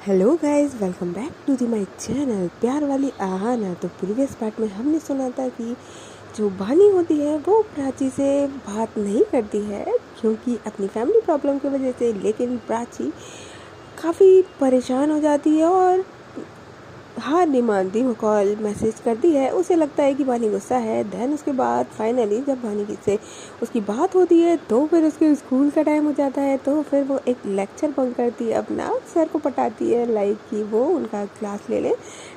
Hello guys, welcome back to the my channel प्यार वाली आहाना। तो प्रीवियस पार्ट में हमने सुना था कि जो बानी होती है वो प्राची से बात नहीं करती है क्योंकि अपनी फैमिली प्रॉब्लम की वजह से। लेकिन प्राची काफ़ी परेशान हो जाती है और हार नहीं मानती। वो कॉल मैसेज करती है, उसे लगता है कि बानी गुस्सा है। देन उसके बाद फाइनली जब बानी से उसकी बात होती है तो फिर उसके स्कूल का टाइम हो जाता है। तो फिर वो एक लेक्चर बंक करती है, अपना सर को पटाती है लाइक कि वो उनका क्लास ले ले।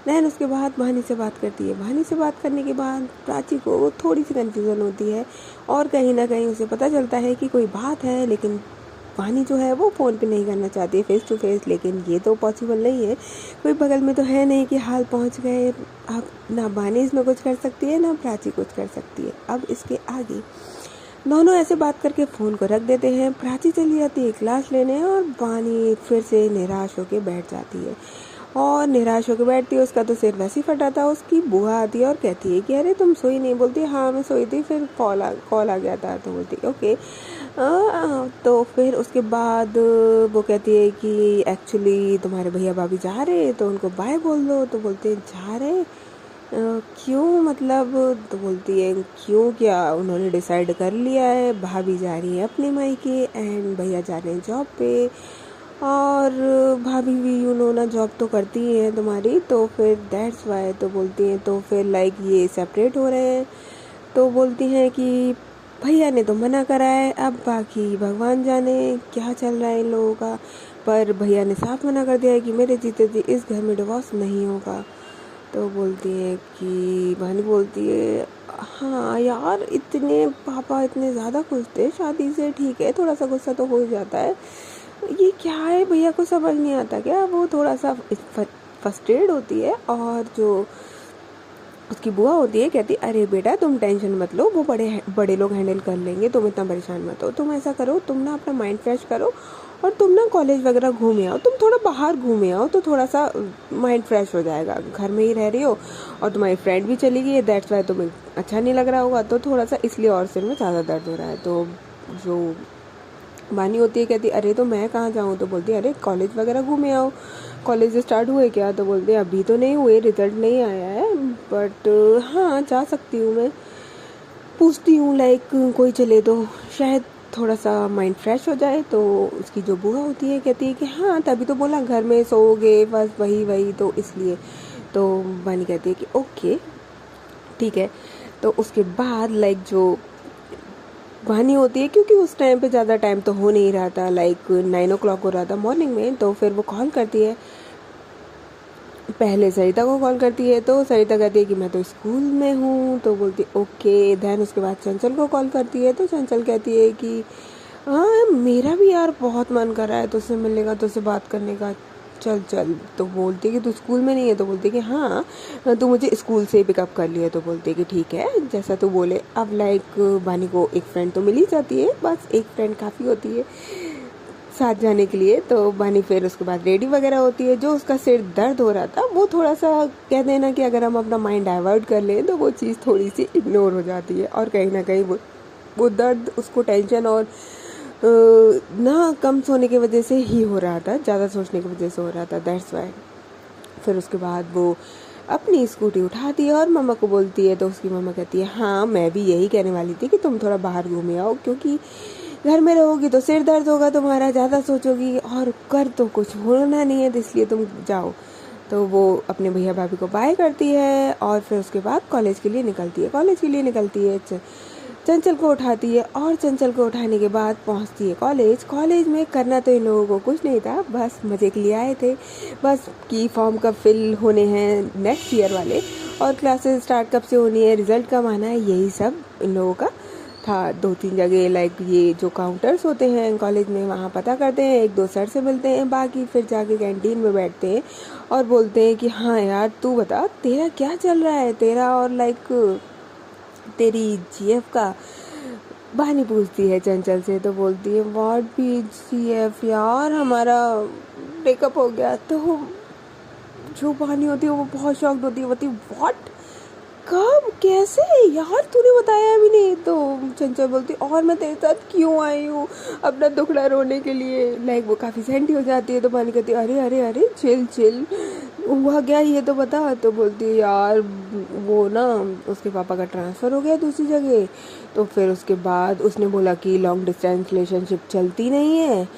देन उसके बाद बानी से बात करती है। बानी से बात करने के बाद प्राची को थोड़ी सी कन्फ्यूज़न होती है और कहीं ना कहीं उसे पता चलता है कि कोई बात है। लेकिन वानी जो है वो फ़ोन पे नहीं करना चाहती है फेस टू फेस, लेकिन ये तो पॉसिबल नहीं है। कोई बगल में तो है नहीं कि हाल पहुंच गए। अब ना वानी इसमें कुछ कर सकती है ना प्राची कुछ कर सकती है। अब इसके आगे दोनों ऐसे बात करके फ़ोन को रख देते हैं। प्राची चली जाती है क्लास लेने और वानी फिर से निराश होकर बैठ जाती है। और निराश होकर बैठती है, उसका तो सिर वैसे ही फटा था। उसकी बुआ आती है और कहती है कि अरे तुम सोई नहीं? बोलती है हाँ मैं सोई थी, फिर कॉल आ गया था। तो बोलती है ओके। तो फिर उसके बाद वो कहती है कि एक्चुअली तुम्हारे भैया भाभी जा रहे हैं तो उनको बाय बोल दो। तो बोलते हैं जा रहे क्यों, मतलब? तो बोलती है क्यों क्या, उन्होंने डिसाइड कर लिया है। भाभी जा रही है अपने मायके एंड भैया जा रहे हैं जॉब पे। और भाभी भी ना जॉब तो करती ही है तुम्हारी, तो फिर दैट्स वाई। तो बोलती हैं तो फिर लाइक ये सेपरेट हो रहे हैं। तो बोलती हैं कि भैया ने तो मना करा है, अब बाकी भगवान जाने क्या चल रहा है इन लोगों का। पर भैया ने साफ मना कर दिया है कि मेरे जीते जी इस घर में डिवोर्स नहीं होगा। तो बोलती है कि बहन बोलती है हाँ यार, इतने पापा इतने ज़्यादा खुश थे शादी से, ठीक है थोड़ा सा गुस्सा तो हो ही जाता है। ये क्या है, भैया को समझ नहीं आता क्या? वो थोड़ा सा फ्रस्ट्रेट होती है। और जो उसकी बुआ होती है कहती अरे बेटा तुम टेंशन मत लो, वो बड़े बड़े लोग हैंडल कर लेंगे, तुम इतना परेशान मत हो। तुम ऐसा करो, तुम ना अपना माइंड फ्रेश करो और तुम ना कॉलेज वगैरह घूमे आओ, तुम थोड़ा बाहर घूमे आओ तो थोड़ा सा माइंड फ्रेश हो जाएगा। घर में ही रह रही हो और तुम्हारी फ्रेंड भी चली गई है, दैट्स वाई तुम्हें अच्छा नहीं लग रहा होगा, तो थोड़ा सा इसलिए और सिर में ज़्यादा दर्द हो रहा है। तो जो बानी होती है कहती अरे तो मैं कहाँ जाऊँ? तो बोलती है अरे कॉलेज वगैरह घूमे आओ। कॉलेज स्टार्ट हुए क्या? तो बोलते हैं अभी तो नहीं हुए, रिजल्ट नहीं आया है, बट हाँ जा सकती हूँ मैं। पूछती हूँ लाइक कोई चले तो शायद थोड़ा सा माइंड फ्रेश हो जाए। तो उसकी जो बुआ होती है कहती है कि हाँ तभी तो बोला घर में सोओगे बस वही वही, तो इसलिए। तो बानी कहती है कि ओके ठीक है। तो उसके बाद लाइक जो कहानी होती है, क्योंकि उस टाइम पे ज़्यादा टाइम तो हो नहीं रहा था, लाइक 9 o'clock हो रहा था मॉर्निंग में। तो फिर वो कॉल करती है, पहले सरिता को कॉल करती है। तो सरिता कहती है कि मैं तो स्कूल में हूँ। तो बोलती ओके। देन उसके बाद चंचल को कॉल करती है। तो चंचल कहती है कि हाँ मेरा भी यार बहुत मन कर रहा है तुझसे मिलने का, तुझसे बात करने का, चल चल। तो बोलती है कि तू स्कूल में नहीं है? तो बोलती है कि हाँ तू मुझे स्कूल से पिकअप कर लिया। तो बोलती है कि ठीक है जैसा तू बोले। अब लाइक बानी को एक फ्रेंड तो मिल ही जाती है, बस एक फ्रेंड काफ़ी होती है साथ जाने के लिए। तो बानी फिर उसके बाद रेडी वगैरह होती है। जो उसका सिर दर्द हो रहा था वो थोड़ा सा कह देना कि अगर हम अपना माइंड डाइवर्ट कर लें तो वो चीज़ थोड़ी सी इग्नोर हो जाती है। और कहीं ना कहीं वो दर्द उसको टेंशन और ना कम सोने की वजह से ही हो रहा था, ज़्यादा सोचने की वजह से हो रहा था, दैट्स वाई। फिर उसके बाद वो अपनी स्कूटी उठाती है और मम्मा को बोलती है। तो उसकी मम्मा कहती है हाँ मैं भी यही कहने वाली थी कि तुम थोड़ा बाहर घूमे आओ, क्योंकि घर में रहोगी तो सिर दर्द होगा तुम्हारा, ज़्यादा सोचोगी और कर तो कुछ होना नहीं है, इसलिए तुम जाओ। तो वो अपने भैया भाभी को बाय करती है और फिर उसके बाद कॉलेज के लिए निकलती है। कॉलेज के लिए निकलती है, चंचल को उठाती है और चंचल को उठाने के बाद पहुंचती है कॉलेज। कॉलेज में करना तो इन लोगों को कुछ नहीं था, बस मज़े के लिए आए थे। बस की फॉर्म कब फिल होने हैं नेक्स्ट ईयर वाले, और क्लासेस स्टार्ट कब से होनी है, रिजल्ट कब आना है, यही सब इन लोगों का था। 2-3 जगह लाइक ये जो काउंटर्स होते हैं कॉलेज में वहाँ पता करते हैं, 1-2 सर से मिलते हैं, बाकी फिर जाके कैंटीन में बैठते हैं और बोलते हैं कि हाँ यार तू बता तेरा क्या चल रहा है, तेरा और लाइक तेरी जीएफ का। बहानी पूछती है चंचल से। तो बोलती है व्हाट भी जीएफ यार, हमारा ब्रेकअप हो गया। तो जो बहानी होती है वो बहुत शॉक्ड होती है, बोलती व्हाट, कब कैसे यार, तूने बताया भी नहीं। तो चंचल बोलती और मैं तेरे साथ क्यों आई हूँ अपना दुखड़ा रोने के लिए। लाइक वो काफ़ी सेंटी हो जाती है। तो पानी कहती है अरे अरे अरे चिल चिल, हुआ क्या ये तो बता। तो बोलती है यार वो ना उसके पापा का ट्रांसफ़र हो गया दूसरी जगह। तो फिर उसके बाद उसने बोला कि लॉन्ग डिस्टेंस रिलेशनशिप चलती नहीं है,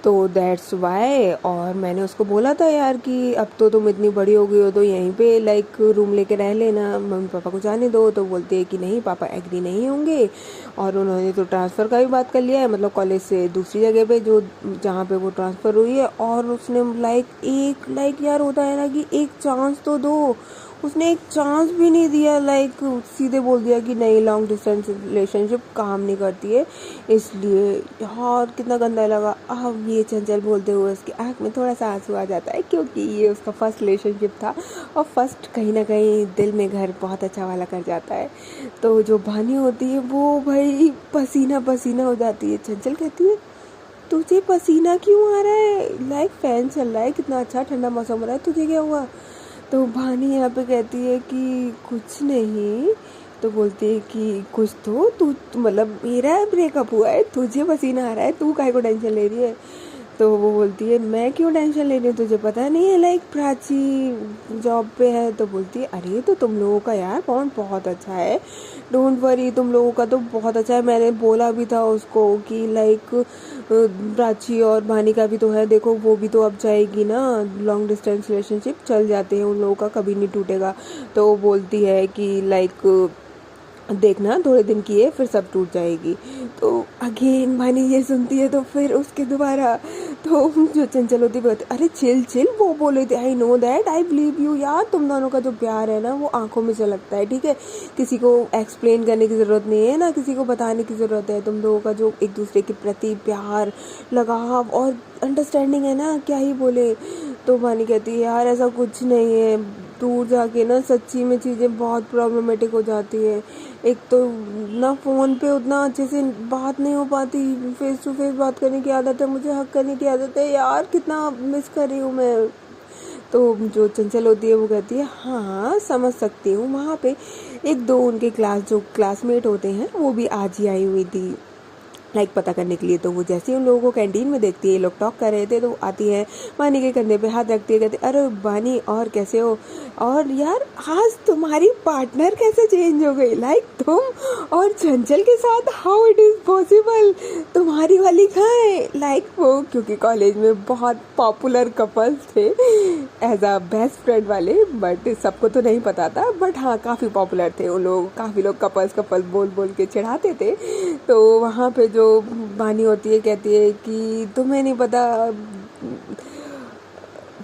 तो दैट्स वाई। और मैंने उसको बोला था यार कि अब तो तुम इतनी बड़ी हो गई हो तो यहीं पे लाइक रूम लेके रह लेना, मम्मी पापा को जाने दो। तो बोलते हैं कि नहीं पापा एग्री नहीं होंगे। और उन्होंने तो ट्रांसफ़र का भी बात कर लिया है, मतलब कॉलेज से दूसरी जगह पे जो जहाँ पे वो ट्रांसफ़र हुई है। और उसने लाइक यार होता है ना कि एक चांस तो दो, उसने एक चांस भी नहीं दिया। लाइक सीधे बोल दिया कि नहीं लॉन्ग डिस्टेंस रिलेशनशिप काम नहीं करती है। इसलिए यार कितना गंदा लगा। अब ये चंचल बोलते हुए उसकी आँख में थोड़ा सा आंसू आ जाता है, क्योंकि ये उसका फर्स्ट रिलेशनशिप था और फर्स्ट कहीं ना कहीं दिल में घर बहुत अच्छा वाला कर जाता है। तो जो भानी होती है वो भाई पसीना पसीना हो जाती है। चंचल कहती है तुझे पसीना क्यों आ रहा है, लाइक फैन चल रहा है, कितना अच्छा ठंडा मौसम हो रहा है, तुझे क्या हुआ। तो भानी यहाँ पे कहती है कि कुछ नहीं। तो बोलती है कि कुछ तो तू मतलब मेरा ब्रेकअप हुआ है, तुझे पसीना आ रहा है, तू काहे को टेंशन ले रही है। तो वो बोलती है मैं क्यों टेंशन ले रही हूँ, तुझे पता नहीं है लाइक प्राची जॉब पे है। तो बोलती है अरे तो तुम लोगों का यार बॉन्ड बहुत अच्छा है, डोंट वरी, तुम लोगों का तो बहुत अच्छा है। मैंने बोला भी था उसको कि लाइक प्राची और भानी का भी तो है, देखो वो भी तो अब जाएगी ना, लॉन्ग डिस्टेंस रिलेशनशिप चल जाते हैं उन लोगों का, कभी नहीं टूटेगा। तो वो बोलती है कि लाइक देखना थोड़े दिन की है फिर सब टूट जाएगी। तो अगेन भानी ये सुनती है तो फिर उसके दोबारा तो जो चंचल होती है अरे चिल चिल, वो बोले थे I know that I believe you. यार तुम दोनों का जो प्यार है ना वो आंखों में झलकता है, ठीक है, किसी को एक्सप्लेन करने की ज़रूरत नहीं है ना, किसी को बताने की ज़रूरत है। तुम लोगों का जो एक दूसरे के प्रति प्यार लगाव और अंडरस्टैंडिंग है ना, क्या ही बोले। तो भानी कहती है यार ऐसा कुछ नहीं है, दूर जाके ना सच्ची में चीज़ें बहुत प्रॉब्लमेटिक हो जाती है। एक तो ना फ़ोन पे उतना अच्छे से बात नहीं हो पाती, फेस टू फेस बात करने की आदत है मुझे, हक करने की आदत है, यार कितना मिस कर रही हूँ मैं। तो जो चंचल होती है वो कहती है हाँ समझ सकती हूँ। वहाँ पे एक दो उनके जो क्लासमेट होते हैं वो भी आज ही आई हुई थी लाइक पता करने के लिए। तो वो जैसे ही उन लोगों को कैंटीन में देखती है, ये लोग टॉक कर रहे थे, तो वो आती है बानी के कंधे पे हाथ रखती है, कहती अरे बानी और कैसे हो, और यार आज तुम्हारी पार्टनर कैसे चेंज हो गई, लाइक तुम और चंचल के साथ हाउ इट इज़ पॉसिबल, तुम्हारी वाली कहाँ है। लाइक वो क्योंकि कॉलेज में बहुत पॉपुलर कपल्स थे एज अ बेस्ट फ्रेंड वाले, बट सबको तो नहीं पता था, बट हाँ काफ़ी पॉपुलर थे उन लोग, काफ़ी लोग कपल्स बोल बोल के चिढ़ाते थे। तो वहाँ पे जो बानी होती है कहती है कि तुम्हें नहीं पता,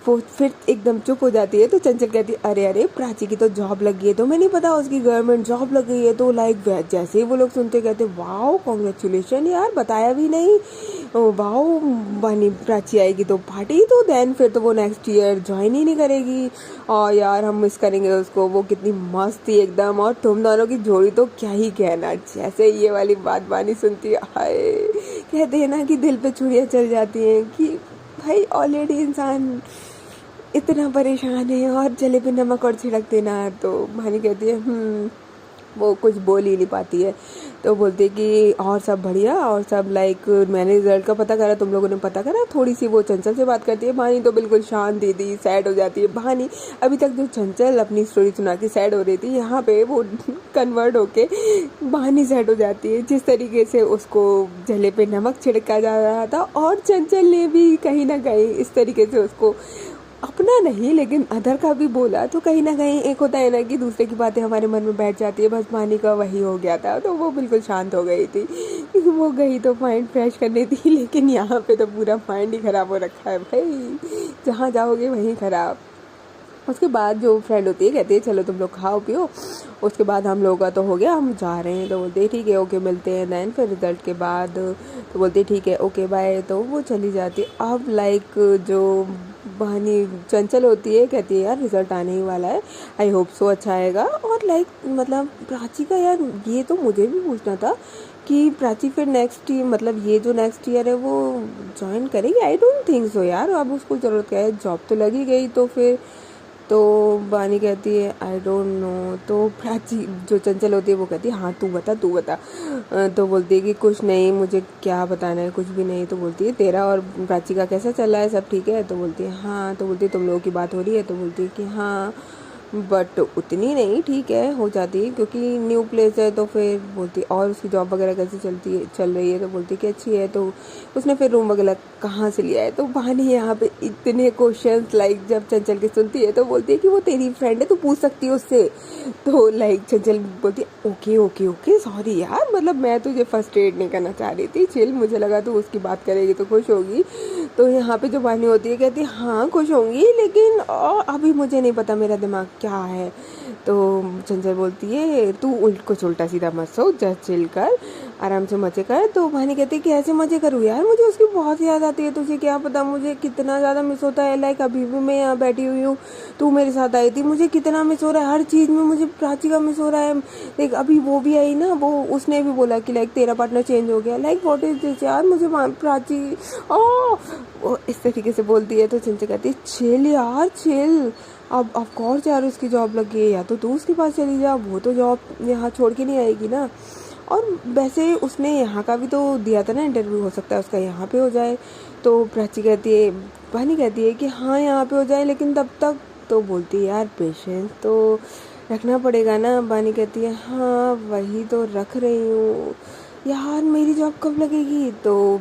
वो फिर एकदम चुप हो जाती है। तो चंचल कहती है अरे अरे प्राची की तो जॉब लग गई है, तुम्हें नहीं पता उसकी गवर्नमेंट जॉब लग गई है। तो लाइक जैसे ही वो लोग सुनते कहते वाओ कॉन्ग्रेचुलेशन यार, बताया भी नहीं, वाओ बानी प्राची आएगी तो पार्टी, तो देन फिर तो वो नेक्स्ट ईयर ज्वाइन ही नहीं करेगी और यार हम मिस करेंगे उसको, वो कितनी मस्त थी एकदम, और तुम दोनों की जोड़ी तो क्या ही कहना। जैसे ये वाली बात बानी सुनती है हाय, कहते हैं ना कि दिल पे छुरियाँ चल जाती हैं कि भाई ऑलरेडी इंसान इतना परेशान है और जले पे नमक और छिड़क देना। तो भानी कहती है वो कुछ बोल ही नहीं पाती है। तो बोलती है कि और सब बढ़िया, और सब लाइक मैंने रिजल्ट का पता करा, तुम लोगों ने पता करा। थोड़ी सी वो चंचल से बात करती है, भानी तो बिल्कुल शांत दीदी सैड हो जाती है। भानी अभी तक जो चंचल अपनी स्टोरी सुना के सैड हो रही थी, यहाँ पे वो कन्वर्ट होके भानी सैड हो जाती है, जिस तरीके से उसको जले पे नमक छिड़का जा रहा था और चंचल ने भी कहीं ना कहीं इस तरीके से उसको अपना नहीं लेकिन अदर का भी बोला, तो कहीं ना कहीं एक होता है ना कि दूसरे की बातें हमारे मन में बैठ जाती है। बस पानी का वही हो गया था, तो वो बिल्कुल शांत हो गई थी। वो गई तो माइंड फ्रेश करने थी, लेकिन यहाँ पे तो पूरा माइंड ही ख़राब हो रखा है भाई, जहाँ जाओगे वहीं ख़राब। उसके बाद जो फ्रेंड होती है कहती है चलो तुम लोग खाओ पियो, उसके बाद हम लोगों का तो हो गया, हम जा रहे हैं। तो बोलते हैं ठीक है ओके मिलते हैं दैन फिर रिजल्ट के बाद। तो बोलते हैं ठीक है ओके बाय, तो वो चली जाती है। अब लाइक जो बहानी चंचल होती है कहती है यार रिजल्ट आने ही वाला है, आई होप सो अच्छा आएगा। और लाइक मतलब प्राची का यार ये तो मुझे भी पूछना था कि प्राची फिर नेक्स्ट मतलब ये जो नेक्स्ट ईयर है वो ज्वाइन करेगी, आई डोंट थिंक सो यार, अब उसको ज़रूरत क्या है, जॉब तो लगी गई तो फिर तो बानी कहती है आई डोंट नो। तो प्राची जो चंचल होती है वो कहती है हाँ तू बता तू बता। तो बोलती है कि कुछ नहीं, मुझे क्या बताना है, कुछ भी नहीं। तो बोलती है तेरा और प्राची का कैसा चल रहा है, सब ठीक है? तो बोलती है हाँ। तो बोलती है तुम लोगों की बात हो रही है? तो बोलती है कि हाँ बट उतनी नहीं, ठीक है हो जाती है क्योंकि न्यू प्लेस है। तो फिर बोलती और उसकी जॉब वगैरह कैसी चल रही है? तो बोलती कि अच्छी है। तो उसने फिर रूम वगैरह कहाँ से लिया है? तो बहानी यहाँ पे इतने क्वेश्चंस लाइक जब चंचल की सुनती है तो बोलती है कि वो तेरी फ्रेंड है, तू पूछ सकती है उससे। तो लाइक चंचल बोलती है ओके ओके ओके सॉरी यार, मतलब मैं तुझे फर्स्ट एड नहीं करना चाह रही थी, चिल, मुझे लगा तू उसकी बात करेगी तो खुश होगी। तो यहाँ पे जो बानी होती है कहती है हाँ खुश होंगी लेकिन अभी मुझे नहीं पता मेरा दिमाग क्या है। तो चंचल बोलती है तू कुछ उल्टा सीधा मत सोच, जस्ट चिल कर, आराम से मजे कर। तो भानी कहती है कि ऐसे मजे करूँ यार, मुझे उसकी बहुत याद आती है, तुझे क्या पता मुझे कितना ज़्यादा मिस होता है। लाइक अभी भी मैं यहाँ बैठी हुई हूँ, तू मेरे साथ आई थी, मुझे कितना मिस हो रहा है, हर चीज़ में मुझे प्राची का मिस हो रहा है। लाइक अभी वो भी आई ना, वो उसने भी बोला कि लाइक तेरा पार्टनर चेंज हो गया, लाइक व्हाट इज दिस यार, मुझे प्राची वो इस तरीके से बोलती है। तो चंचल कहती है चिल यार चिल, अब ऑफ कोर्स यार उसकी जॉब लगी है, या तो तू उसके पास चली जा, वो तो जॉब यहाँ छोड़ के नहीं आएगी ना। और वैसे उसने यहाँ का भी तो दिया था ना इंटरव्यू, हो सकता है उसका यहाँ पे हो जाए। तो प्राची कहती है, बहनी कहती है कि हाँ यहाँ पे हो जाए लेकिन तब तक। तो बोलती है यार पेशेंस तो रखना पड़ेगा ना। बानी कहती है हाँ वही तो रख रही हूँ यार, मेरी जॉब कब लगेगी? तो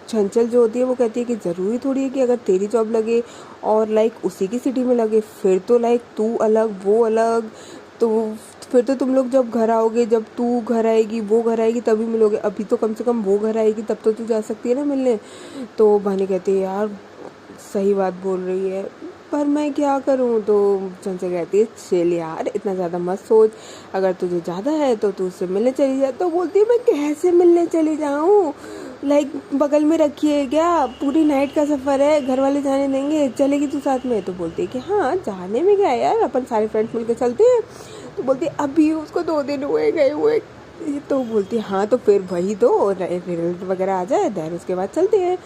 चंचल जो होती है वो कहती है कि ज़रूरी थोड़ी है कि अगर तेरी जॉब लगे और लाइक उसी की सिटी में लगे फिर तो लाइक तू अलग वो अलग, तो फिर तो तुम लोग जब घर आओगे, जब तू घर आएगी वो घर आएगी तभी मिलोगे, अभी तो कम से कम वो घर आएगी तब तो तू जा सकती है ना मिलने। तो बहनी कहती है यार सही बात बोल रही है पर मैं क्या करूं? तो चंचल कहती है चिल यार, इतना ज़्यादा मत सोच, अगर तुझे ज़्यादा है तो तू उससे मिलने चली जा। तो बोलती है मैं कैसे मिलने चली जाऊं, लाइक बगल में रखी है क्या, पूरी नाइट का सफ़र है, घर वाले जाने देंगे, चलेगी तू साथ में? तो बोलती है कि हाँ जाने में क्या है यार, अपन सारे फ्रेंड्स मिलकर चलते हैं। तो बोलती है अभी उसको 2 दिन हुए गए हुए। तो बोलती है हाँ तो फिर वही दो रिजल्ट वगैरह आ जाए देन उसके बाद चलते हैं,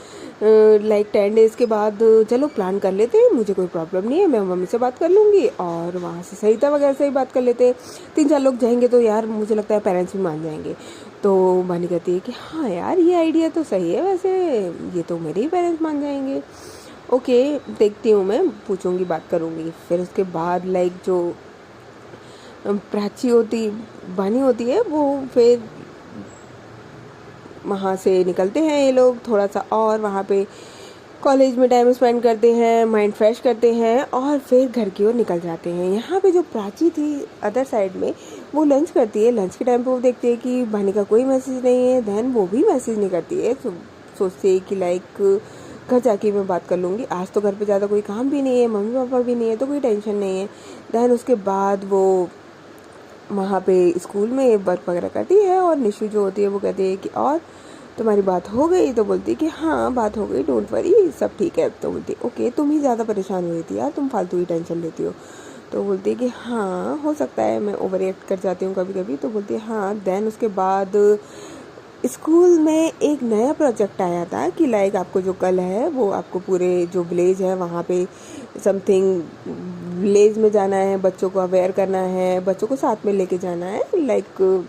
लाइक 10 डेज़ के बाद चलो प्लान कर लेते हैं, मुझे कोई प्रॉब्लम नहीं है, मैं मम्मी से बात कर लूँगी और वहाँ से सरिता वगैरह से ही बात कर लेते हैं, 3-4 लोग जाएंगे तो यार मुझे लगता है पेरेंट्स भी मान जाएंगे। तो बानी कहती है कि हाँ यार ये आइडिया तो सही है, वैसे ये तो मेरे ही पेरेंट्स मान जाएंगे। ओके देखती हूँ, मैं पूछूंगी बात करूँगी। फिर उसके बाद लाइक जो प्राची होती बानी होती है वो फिर वहाँ से निकलते हैं ये लोग थोड़ा सा और वहाँ पे कॉलेज में टाइम स्पेंड करते हैं, माइंड फ्रेश करते हैं और फिर घर की ओर निकल जाते हैं। यहाँ पे जो प्राची थी अदर साइड में वो लंच करती है, लंच के टाइम पे वो देखती है कि भानी का कोई मैसेज नहीं है, देन वो भी मैसेज नहीं करती है, सोचती है कि लाइक घर जाके मैं बात कर लूँगी, आज तो घर पे ज़्यादा कोई काम भी नहीं है, मम्मी पापा भी नहीं है तो कोई टेंशन नहीं है। देन उसके बाद वो वहाँ पे स्कूल में वर्क वगैरह करती है और निशु जो होती है वो कहती है कि और तुम्हारी बात हो गई? तो बोलती है कि हाँ बात हो गई, डोंट वरी सब ठीक है। तो बोलती है ओके तुम ही ज़्यादा परेशान हुई थी यार, तुम फालतू ही टेंशन लेती हो। तो बोलती है कि हाँ हो सकता है मैं ओवर रिएक्ट कर जाती हूँ कभी कभी। तो बोलती है हाँ। देन उसके बाद स्कूल में एक नया प्रोजेक्ट आया था कि लाइक आपको जो कल है वो आपको पूरे जो विलेज है वहाँ पे समथिंग विलेज में जाना है, बच्चों को अवेयर करना है, बच्चों को साथ में लेके जाना है, लाइक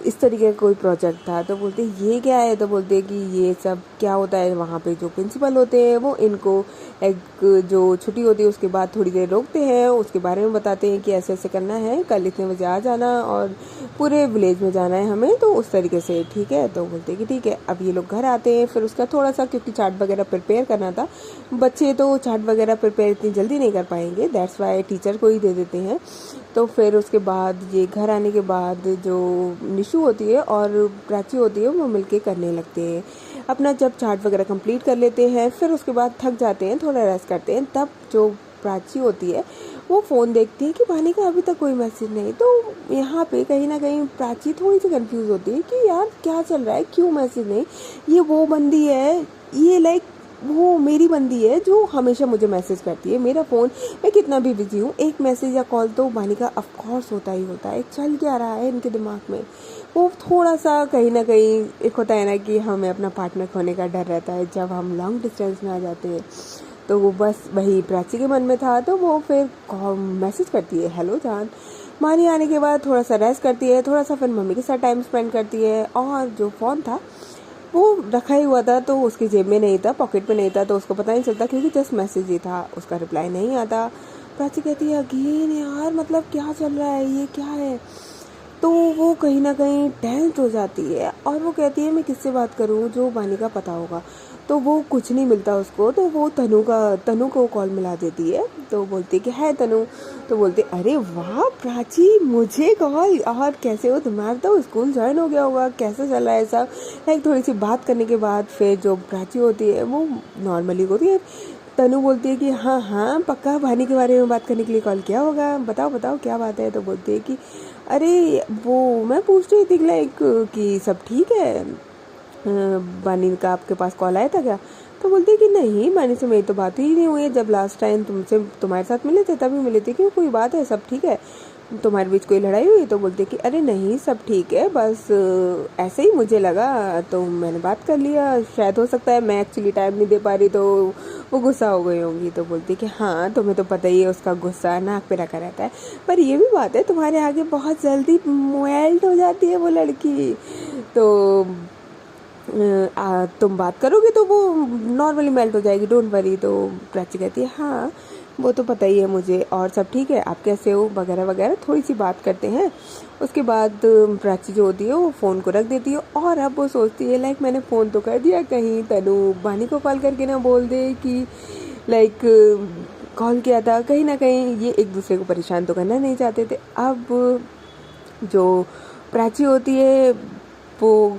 इस तरीके का कोई प्रोजेक्ट था। तो बोलते ये क्या है? तो बोलते कि ये सब क्या होता है, वहाँ पे जो प्रिंसिपल होते हैं वो इनको एक जो छुट्टी होती है उसके बाद थोड़ी देर रोकते हैं, उसके बारे में बताते हैं कि ऐसे ऐसे करना है, कल इतने बजे आ जाना और पूरे विलेज में जाना है हमें, तो उस तरीके से ठीक है। तो बोलते कि ठीक है। अब ये लोग घर आते हैं, फिर उसका थोड़ा सा क्योंकि चार्ट वगैरह प्रिपेयर करना था, बच्चे तो चार्ट वगैरह प्रिपेयर इतनी जल्दी नहीं कर पाएंगे, दैट्स वाई टीचर को ही दे देते हैं। तो फिर उसके बाद ये घर आने के बाद जो निशु होती है और प्राची होती है वो मिलके करने लगते हैं अपना, जब चार्ट वगैरह कंप्लीट कर लेते हैं फिर उसके बाद थक जाते हैं, थोड़ा रेस्ट करते हैं, तब जो प्राची होती है वो फ़ोन देखती है कि भानी का अभी तक कोई मैसेज नहीं। तो यहाँ पे कहीं ना कहीं प्राची थोड़ी सी कंफ्यूज होती है कि यार क्या चल रहा है, क्यों मैसेज नहीं, ये वो बंदी है, ये लाइक वो मेरी बंदी है जो हमेशा मुझे मैसेज करती है, मेरा फ़ोन मैं कितना भी बिजी हूँ एक मैसेज या कॉल तो बानी का ऑफकोर्स होता ही होता है। चल क्या रहा है इनके दिमाग में, वो थोड़ा सा कहीं ना कहीं एक होता है ना कि हमें अपना पार्टनर खोने का डर रहता है जब हम लॉन्ग डिस्टेंस में आ जाते हैं। तो वो बस वही प्राची के मन में था, तो वो फिर मैसेज करती है हेलो जान। मानी आने के बाद थोड़ा सा रेस्ट करती है, थोड़ा सा फिर मम्मी के साथ टाइम स्पेंड करती है। और जो फ़ोन था वो रखा ही हुआ था, तो उसकी जेब में नहीं था, पॉकेट में नहीं था, तो उसको पता नहीं चलता क्योंकि जस्ट मैसेज ही था, उसका रिप्लाई नहीं आता। प्राची कहती है अगेन यार मतलब क्या चल रहा है, ये क्या है। तो वो कहीं ना कहीं टेंस हो जाती है और वो कहती है मैं किससे बात करूं जो वानी का पता होगा। तो वो कुछ नहीं मिलता उसको, तो वो तनु को कॉल मिला देती है। तो बोलती है कि है तनु। तो बोलते अरे वाह प्राची मुझे कॉल, और कैसे हो, तुम्हारा तो स्कूल ज्वाइन हो गया होगा, कैसे चल रहा है सब। लाइक थोड़ी सी बात करने के बाद फिर जो प्राची होती है वो नॉर्मली होती है। तनु बोलती है कि हाँ हाँ पक्का भानी के बारे में बात करने के लिए कॉल किया होगा, बताओ बताओ क्या बात है। तो बोलती है कि अरे वो मैं पूछ रही थी लाइक कि सब ठीक है, बानी का आपके पास कॉल आया था क्या। तो बोलती है कि नहीं बानी से मेरी तो बात ही नहीं हुई है, जब लास्ट टाइम तुम्हारे साथ मिले थे तभी मिले थे, क्यों कोई बात है, सब ठीक है, तुम्हारे बीच कोई लड़ाई हुई। तो बोलती है कि अरे नहीं सब ठीक है, बस ऐसे ही मुझे लगा तो मैंने बात कर लिया, शायद हो सकता है मैं एक्चुअली टाइम नहीं दे पा रही तो वो गुस्सा हो गई होंगी। तो बोलती है कि हाँ तुम्हें तो पता ही है उसका गुस्सा नाक पे रखा रहता है, पर ये भी बात है तुम्हारे आगे बहुत जल्दी मेल्ट हो जाती है वो लड़की। तो तुम बात करोगे तो वो नॉर्मली मेल्ट हो जाएगी, डोंट वरी। तो प्राची कहती है हाँ वो तो पता ही है मुझे, और सब ठीक है, आप कैसे हो वगैरह वगैरह, थोड़ी सी बात करते हैं। उसके बाद प्राची जो होती है वो फ़ोन को रख देती है, और अब वो सोचती है लाइक मैंने फ़ोन तो कर दिया, कहीं तनु बानी को कॉल करके ना बोल दे कि लाइक कॉल किया था, कहीं ना कहीं ये एक दूसरे को परेशान तो करना नहीं चाहते थे। अब जो प्राची होती है वो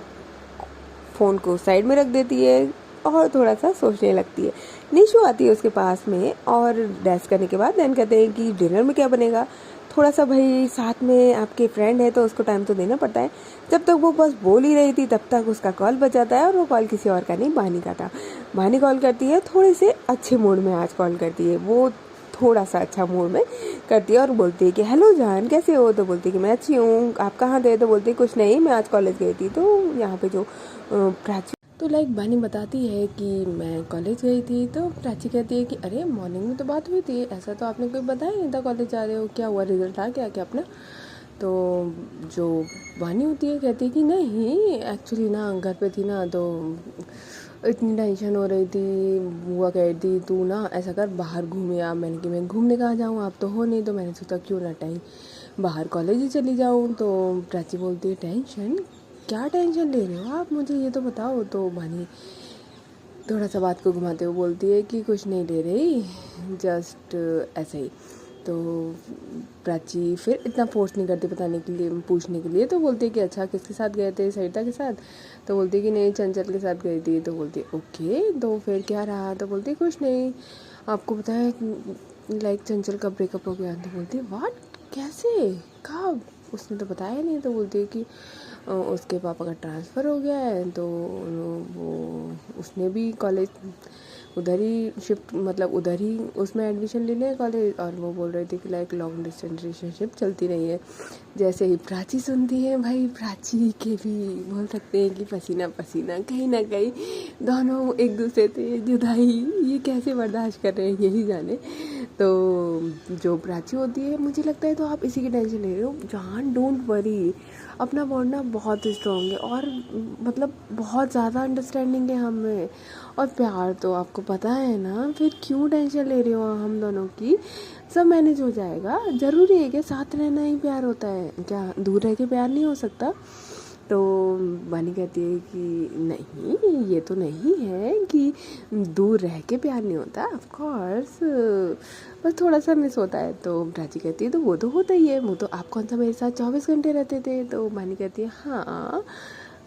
फ़ोन को साइड में रख देती है और थोड़ा सा सोचने लगती है। निशु आती है उसके पास में, और रेस्ट करने के बाद देन कहते हैं कि डिनर में क्या बनेगा। थोड़ा सा भाई साथ में आपके फ्रेंड है तो उसको टाइम तो देना पड़ता है। जब तक वो बस बोल ही रही थी तब तक उसका कॉल बच जाता है, और वो कॉल किसी और का नहीं बानी का था। बानी कॉल करती है, थोड़े से अच्छे मूड में आज कॉल करती है, वो थोड़ा सा अच्छा मूड में करती है और बोलती है कि हेलो जान कैसे हो। तो बोलती है कि मैं अच्छी हूँ, आप कहाँ थे। तो बोलती है कुछ नहीं, मैं आज कॉलेज गई थी। तो यहाँ पे जो प्राची तो लाइक बानी बताती है कि मैं कॉलेज गई थी। तो प्राची कहती है कि अरे मॉर्निंग में तो बात हुई थी, ऐसा तो आपने कोई बताया नहीं था कॉलेज जा रहे हो, क्या हुआ, रिजल्ट आ गया क्या अपना। तो जो बानी होती है कहती है कि नहीं एक्चुअली ना घर पे थी ना, तो इतनी टेंशन हो रही थी, बुआ कह रही थी तू ना ऐसा कर बाहर घूमे आ। मैंने कि मैं घूमने कहाँ जाऊँ, आप तो हो नहीं, तो मैंने सोचा क्यों ना टाइम बाहर कॉलेज ही चली जाऊँ। तो प्राची बोलती है टेंशन, क्या टेंशन ले रहे हो आप, मुझे ये तो बताओ। तो बानी थोड़ा सा बात को घुमाते हुए बोलती है कि कुछ नहीं ले रही, जस्ट ऐसे ही। तो प्राची फिर इतना फोर्स नहीं करती बताने के लिए, पूछने के लिए। तो बोलती है कि अच्छा किसके साथ गए थे, सरिता के साथ। तो बोलती है कि नहीं चंचल के साथ गई थी। तो बोलती है ओके, तो फिर क्या रहा। तो बोलती है कुछ नहीं, आपको पता है लाइक चंचल का ब्रेकअप हो गया। तो बोलती है व्हाट, कैसे, कब, उसने तो बताया नहीं। तो बोलती है कि उसके पापा का ट्रांसफ़र हो गया है, तो वो उसने भी कॉलेज उधर ही शिफ्ट, मतलब उधर ही उसमें एडमिशन ले लिया कॉलेज। और वो बोल रही थी कि लाइक लॉन्ग डिस्टेंस रिलेशनशिप चलती रही है। जैसे ही प्राची सुनती है भाई, प्राची के भी बोल सकते हैं कि पसीना पसीना, कहीं ना कहीं दोनों एक दूसरे से जुदाई ये कैसे बर्दाश्त कर रहे हैं यही जाने। तो जो प्राची होती है, मुझे लगता है तो आप इसी की टेंशन ले रहे हो जान, डोंट वरी, अपना बॉन्ड ना बहुत स्ट्रॉन्ग है, और मतलब बहुत ज़्यादा अंडरस्टैंडिंग है हमें, और प्यार तो आपको पता है ना, फिर क्यों टेंशन ले रहे हो, हम दोनों की सब मैनेज हो जाएगा। ज़रूरी है कि साथ रहना ही प्यार होता है क्या, दूर रह के प्यार नहीं हो सकता। तो बानी कहती है कि नहीं ये तो नहीं है कि दूर रह के प्यार नहीं होता, ऑफ कोर्स बस थोड़ा सा मिस होता है। तो प्राची कहती है तो वो तो होता ही है, वो तो आप कौन सा मेरे साथ 24 घंटे रहते थे। तो बानी कहती है हाँ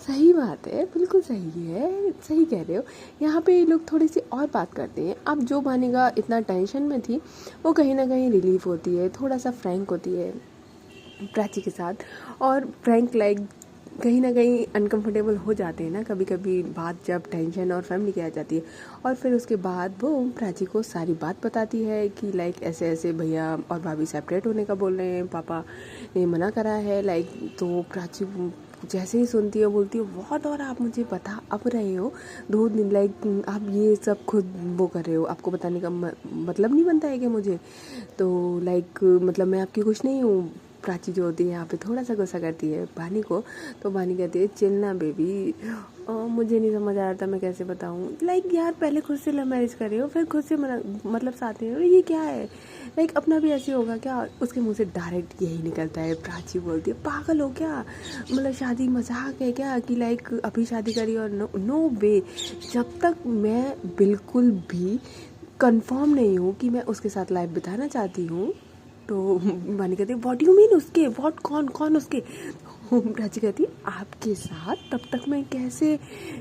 सही बात है, बिल्कुल सही है, सही कह रहे हो। यहाँ पे ये लोग थोड़ी सी और बात करते हैं। अब जो बानी का इतना टेंशन में थी वो कहीं ना कहीं रिलीफ होती है, थोड़ा सा फ्रैंक होती है प्राची के साथ। और फ्रैंक लाइक कहीं ना कहीं अनकंफर्टेबल हो जाते हैं ना कभी कभी बात, जब टेंशन और फैमिली की आ जाती है। और फिर उसके बाद वो प्राची को सारी बात बताती है कि लाइक ऐसे ऐसे भैया और भाभी सेपरेट होने का बोल रहे हैं, पापा ने मना करा है लाइक। तो प्राची जैसे ही सुनती है बोलती है बहुत, और आप मुझे बता अब रहे हो 2 दिन, लाइक आप ये सब खुद वो कर रहे हो, आपको बताने का मतलब नहीं बनता है कि मुझे तो लाइक मतलब मैं आपकी कुछ नहीं हूँ। प्राची जो होती है यहाँ पे थोड़ा सा गुस्सा करती है बानी को, तो बानी कहती है चिल ना बेबी, मुझे नहीं समझ आ रहा था मैं कैसे बताऊँ, लाइक यार पहले खुद से लव मैरिज कर रहे हो फिर खुद से मतलब साथ में ये क्या है, लाइक अपना भी ऐसे होगा क्या। उसके मुंह से डायरेक्ट यही निकलता है। प्राची बोलती है पागल हो क्या, मतलब शादी मजाक है क्या कि लाइक अभी शादी करी, और नो वे, जब तक मैं बिल्कुल भी कंफर्म नहीं हूँ कि मैं उसके साथ लाइफ बिताना चाहती हूँ। तो वानी कहती है व्हाट यू मीन उसके, व्हाट कौन उसके। प्राची कहती है आपके साथ, तब तक मैं कैसे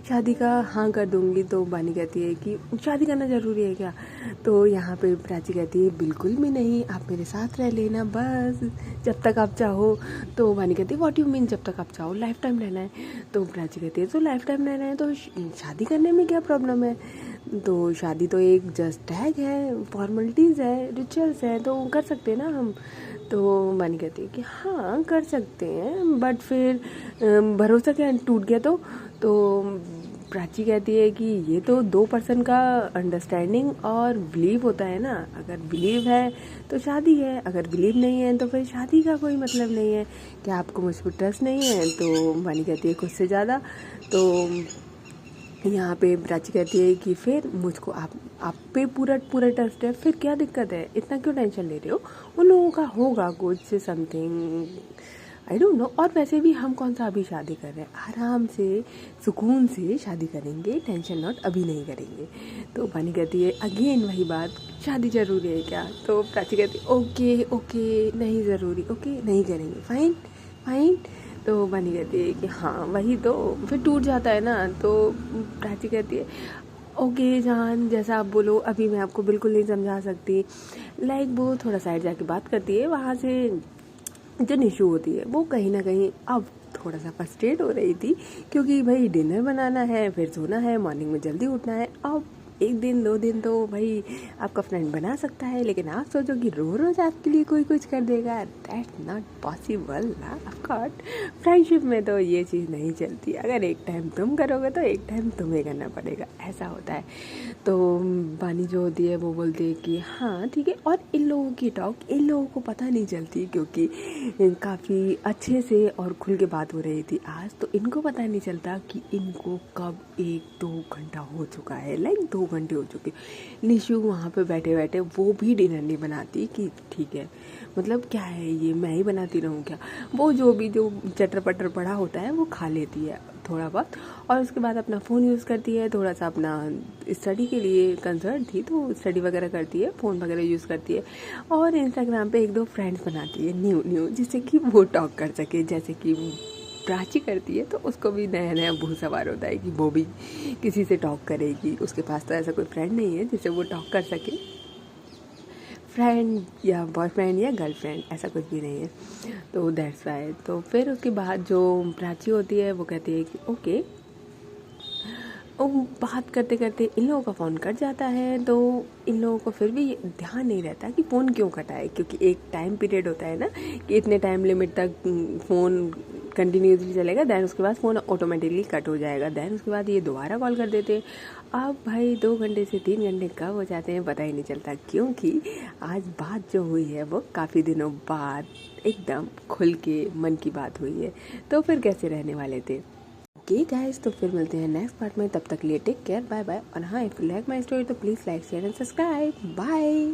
शादी का हाँ कर दूंगी। तो वानी कहती है कि शादी करना ज़रूरी है क्या। तो यहाँ पे प्राची कहती है बिल्कुल भी नहीं, आप मेरे साथ रह लेना बस जब तक आप चाहो। तो वानी कहती है व्हाट यू मीन जब तक आप चाहो, लाइफ टाइम रहना है। तो प्राची कहती है तो लाइफ टाइम रहना है तो शादी करने में क्या प्रॉब्लम है। तो शादी तो एक जस्ट टैग है, फॉर्मेलिटीज़ है, रिचुअल्स है, तो कर सकते हैं ना हम। तो वानी कहती है कि हाँ कर सकते हैं, बट फिर भरोसा क्या टूट गया तो प्राची कहती है कि ये तो 2 पर्सन का अंडरस्टैंडिंग और बिलीव होता है ना, अगर बिलीव है तो शादी है, अगर बिलीव नहीं है तो फिर शादी का कोई मतलब नहीं है। क्या आपको मुझ पर ट्रस्ट नहीं है। तो वानी कहती है खुद से ज़्यादा। तो यहाँ पे प्राची कहती है कि फिर मुझको आप पे पूरा ट्रस्ट है, फिर क्या दिक्कत है, इतना क्यों टेंशन ले रहे हो, उन लोगों का होगा कुछ समथिंग आई डोंट नो। और वैसे भी हम कौन सा अभी शादी कर रहे हैं, आराम से सुकून से शादी करेंगे, टेंशन नॉट अभी नहीं करेंगे। तो वानी कहती है अगेन वही बात, शादी ज़रूरी है क्या। तो प्राची कहती है ओके नहीं ज़रूरी, ओके नहीं करेंगे, फाइन। तो वानी कहती है कि हाँ वही तो, फिर टूट जाता है ना। तो प्राची कहती है ओके जान जैसा आप बोलो, अभी मैं आपको बिल्कुल नहीं समझा सकती। लाइक वो थोड़ा साइड जाके बात करती है, वहाँ से जो निशु होती है वो कहीं ना कहीं अब थोड़ा सा फ्रस्ट्रेट हो रही थी, क्योंकि भाई डिनर बनाना है, फिर सोना है, मॉर्निंग में जल्दी उठना है। अब 1 दिन 2 दिन तो भाई आपका फ्रेंड बना सकता है, लेकिन आप सोचो कि रोज़ आपके लिए कोई कुछ कर देगा, दैट्स नॉट पॉसिबल ना। ऑफकोर्स फ्रेंडशिप में तो ये चीज़ नहीं चलती, अगर एक टाइम तुम करोगे तो एक टाइम तुम्हें करना पड़ेगा, ऐसा होता है। तो बानी जो होती है वो बोलती है कि हाँ ठीक है। और इन लोगों की टॉक इन लोगों को पता नहीं चलती, क्योंकि काफ़ी अच्छे से और खुल के बात हो रही थी आज, तो इनको पता नहीं चलता कि इनको कब 1-2 घंटा हो चुका है, लाइक 2 घंटे हो चुके। निशु वहाँ पे बैठे बैठे वो भी डिनर नहीं बनाती कि ठीक है मतलब क्या है ये, मैं ही बनाती रहूँ क्या। वो जो चटर पटर पड़ा होता है वो खा लेती है थोड़ा बहुत, और उसके बाद अपना फ़ोन यूज़ करती है, थोड़ा सा अपना स्टडी के लिए कंसर्न थी तो स्टडी वगैरह करती है, फ़ोन वगैरह यूज़ करती है, और इंस्टाग्राम पे 1-2 फ्रेंड्स बनाती है न्यू जिससे कि वो टॉक कर सके, जैसे कि प्राची करती है। तो उसको भी नया भूत सवार होता है कि वो भी किसी से टॉक करेगी, उसके पास तो ऐसा कोई फ्रेंड नहीं है जिससे वो टॉक कर सके, फ्रेंड या बॉयफ्रेंड या गर्लफ्रेंड ऐसा कुछ भी नहीं है। तो दैट्स वाई। तो फिर उसके बाद जो प्राची होती है वो कहती है कि ओके। बात करते करते इन लोगों का फ़ोन कट जाता है, तो इन लोगों को फिर भी ध्यान नहीं रहता कि फ़ोन क्यों कटा है, क्योंकि एक टाइम पीरियड होता है ना कि इतने टाइम लिमिट तक फ़ोन कंटिन्यूसली चलेगा, दैन उसके बाद फ़ोन ऑटोमेटिकली कट हो जाएगा, दैन उसके बाद ये दोबारा कॉल कर देते हैं। अब भाई 2 घंटे से 3 घंटे कब हो जाते हैं पता ही नहीं चलता, क्योंकि आज बात जो हुई है वो काफ़ी दिनों बाद एकदम खुल के मन की बात हुई है, तो फिर कैसे रहने वाले थे। ओके गाइस, तो फिर मिलते हैं नेक्स्ट पार्ट में, तब तक लिए टेक केयर, बाय बाय। और हाँ, if you like my story तो please like share and subscribe, bye.